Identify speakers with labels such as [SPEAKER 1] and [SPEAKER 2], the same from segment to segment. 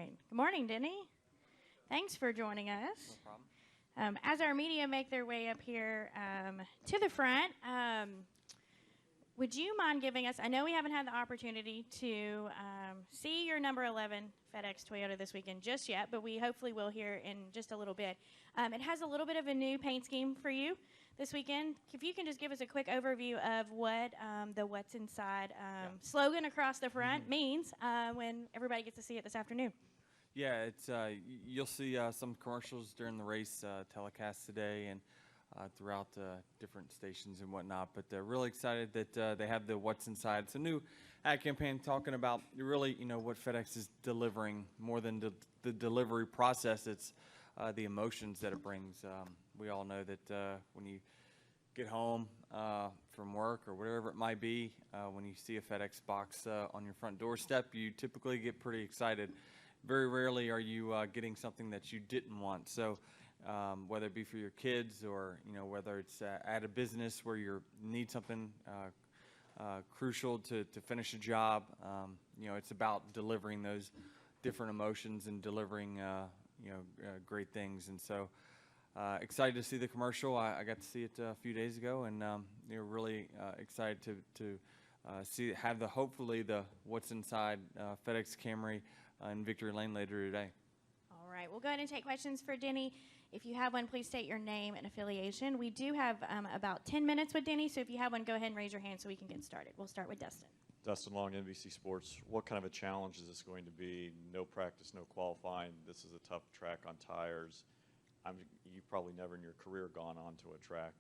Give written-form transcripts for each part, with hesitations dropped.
[SPEAKER 1] right. Good morning, Denny. Thanks for joining us.
[SPEAKER 2] No problem.
[SPEAKER 1] As our media make their way up here to the front, would you mind giving us, I know we haven't had the opportunity to see your number 11 FedEx Toyota this weekend just yet, but we hopefully will here in just a little bit. It has a little bit of a new paint scheme for you this weekend. If you can just give us a quick overview of what the What's Inside slogan across the front means when everybody gets to see it this afternoon.
[SPEAKER 2] Yeah, it's you'll see some commercials during the race telecast today and throughout different stations and whatnot. But they're really excited that they have the What's Inside. It's a new ad campaign talking about really, what FedEx is delivering more than the delivery process. It's the emotions that it brings. We all know that when you get home from work or whatever it might be, when you see a FedEx box on your front doorstep, you typically get pretty excited. Very rarely are you getting something that you didn't want. So whether it be for your kids or whether it's at a business where you need something crucial to finish a job, it's about delivering those different emotions and delivering great things. And so excited to see the commercial. I got to see it a few days ago, and really excited to have hopefully the What's Inside FedEx Camry in Victory Lane later today.
[SPEAKER 1] All right, we'll go ahead and take questions for Denny. If you have one, please state your name and affiliation. We do have about 10 minutes with Denny, so if you have one, go ahead and raise your hand so we can get started. We'll start with Dustin.
[SPEAKER 3] Dustin Long, NBC Sports. What kind of a challenge is this going to be? No practice, no qualifying. This is a tough track on tires. You've probably never in your career gone onto a track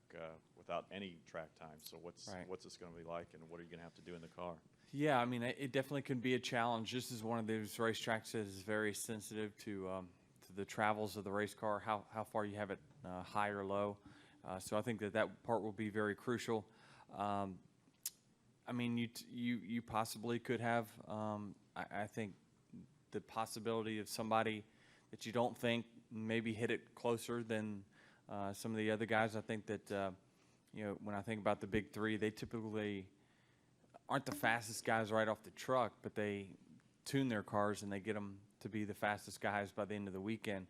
[SPEAKER 3] without any track time. So what's this going to be like, and what are you going to have to do in the car?
[SPEAKER 2] Yeah, I mean, it definitely can be a challenge. This is one of those racetracks that is very sensitive to the travels of the race car, how far you have it high or low. So I think that part will be very crucial. I mean, you possibly could have, I think, the possibility of somebody that you don't think maybe hit it closer than some of the other guys. I think that, when I think about the big three, they typically aren't the fastest guys right off the truck, but they tune their cars and they get them to be the fastest guys by the end of the weekend.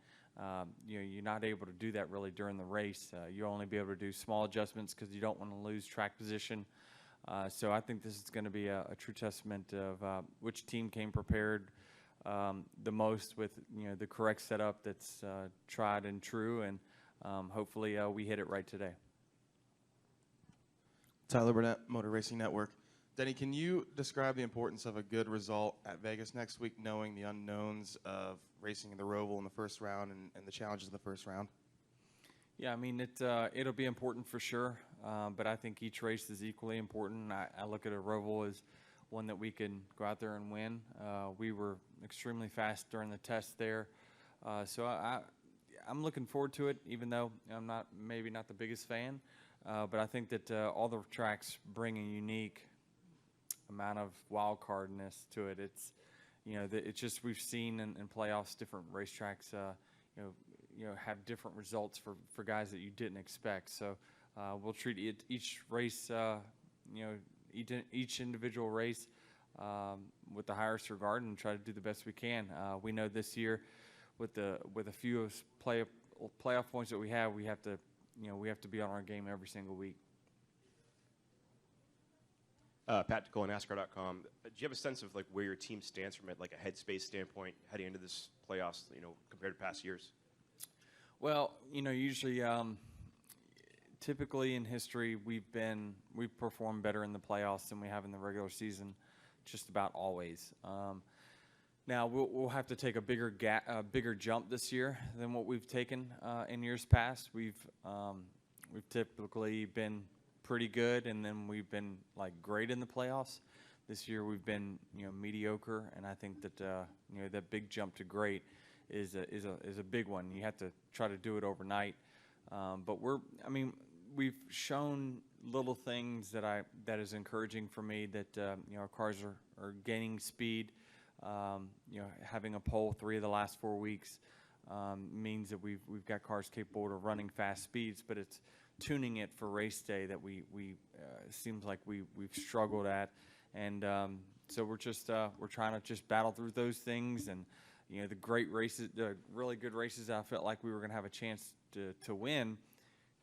[SPEAKER 2] You're not able to do that really during the race. You'll only be able to do small adjustments because you don't want to lose track position. So I think this is going to be a true testament of which team came prepared the most with the correct setup that's tried and true, and hopefully we hit it right today.
[SPEAKER 4] Tyler Burnett, Motor Racing Network. Denny, can you describe the importance of a good result at Vegas next week, knowing the unknowns of racing in the Roval in the first round and the challenges in the first round?
[SPEAKER 2] Yeah, I mean, it'll be important for sure, but I think each race is equally important. I look at a Roval as one that we can go out there and win. We were extremely fast during the test there, so I'm looking forward to it, even though I'm maybe not the biggest fan, but I think that all the tracks bring a unique amount of wild cardness to it. It's it's just we've seen in playoffs different racetracks have different results for guys that you didn't expect. So we'll treat each race each individual race with the highest regard and try to do the best we can. We know this year with a few playoff points that we have to be on our game every single week.
[SPEAKER 5] Pat Cole, NASCAR.com. Do you have a sense of where your team stands from a headspace standpoint heading into this playoffs, compared to past years?
[SPEAKER 2] Well, usually, typically in history, we've performed better in the playoffs than we have in the regular season, just about always. Now we'll have to take a bigger jump this year than what we've taken in years past. We've typically been pretty good, and then we've been great in the playoffs. This year we've been mediocre, and I think that that big jump to great is a big one. You have to try to do it overnight, but we've shown little things that is encouraging for me, that our cars are gaining speed. Having a pole 3 of the last 4 weeks means that we've got cars capable of running fast speeds, but it's tuning it for race day that we seems like we've struggled at, and so we're trying to just battle through those things and you know, the great races, the really good races I felt like we were going to have a chance to win,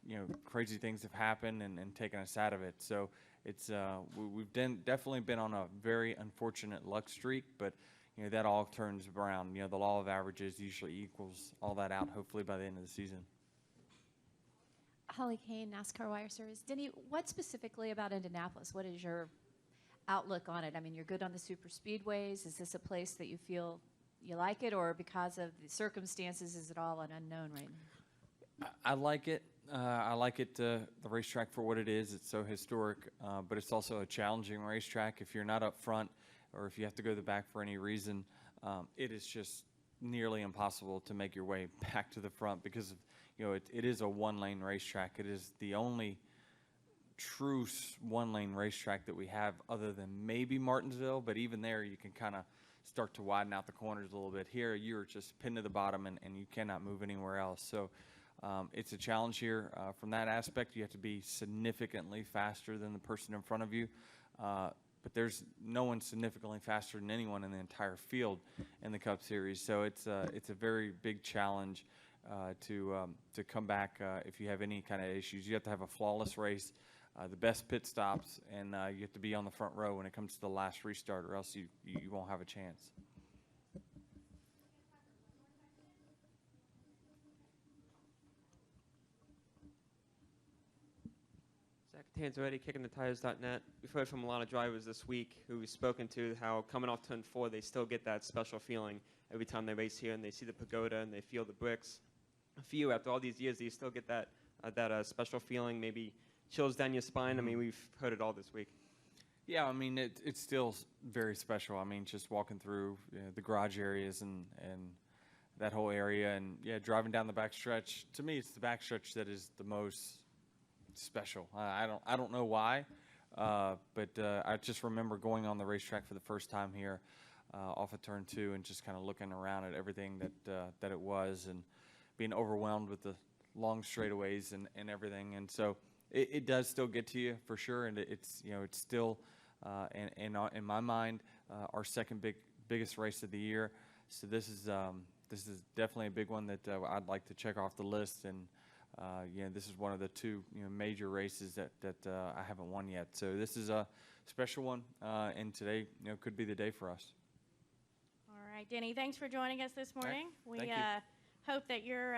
[SPEAKER 2] you know, crazy things have happened and taken us out of it. So it's we've definitely been on a very unfortunate luck streak, but you know, that all turns around. You know, the law of averages usually equals all that out, hopefully by the end of the season.
[SPEAKER 6] Holly Kane, NASCAR Wire Service. Denny, what specifically about Indianapolis? What is your outlook on it? I mean, you're good on the super speedways. Is this a place that you feel you like it, or because of the circumstances, is it all an unknown right now?
[SPEAKER 2] I like it. I like it, the racetrack for what it is. It's so historic, but it's also a challenging racetrack. If you're not up front or if you have to go to the back for any reason, it is just nearly impossible to make your way back to the front because of, you know, it is a one-lane racetrack. It is the only true one-lane racetrack that we have other than maybe Martinsville, but even there you can kind of start to widen out the corners a little bit. Here you're just pinned to the bottom and you cannot move anywhere else. So it's a challenge here from that aspect. You have to be significantly faster than the person in front of you. But there's no one significantly faster than anyone in the entire field in the Cup Series. So it's a very big challenge to come back if you have any kind of issues. You have to have a flawless race, the best pit stops, and you have to be on the front row when it comes to the last restart, or else you won't have a chance.
[SPEAKER 7] Zach Tanzeretti, kickingthetires.net. We've heard from a lot of drivers this week who we've spoken to how coming off turn 4, they still get that special feeling every time they race here and they see the pagoda and they feel the bricks. For you, after all these years, do you still get that special feeling, maybe chills down your spine? I mean, we've heard it all this week.
[SPEAKER 2] Yeah, I mean, it's still very special. I mean, just walking through the garage areas and that whole area, and yeah, driving down the backstretch. To me, it's the backstretch that is the most special. I don't know why, but I just remember going on the racetrack for the first time here off of turn 2 and just kind of looking around at everything that it was and being overwhelmed with the long straightaways and everything. And so it does still get to you for sure, and it's still in my mind our second biggest race of the year. So this is definitely a big one that I'd like to check off the list. And this is one of the two major races that I haven't won yet. So this is a special one, and today could be the day for us.
[SPEAKER 1] All right, Denny, thanks for joining us this morning.
[SPEAKER 2] Thank
[SPEAKER 1] We
[SPEAKER 2] you.
[SPEAKER 1] hope that your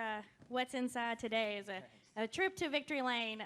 [SPEAKER 1] What's Inside today is a trip to Victory Lane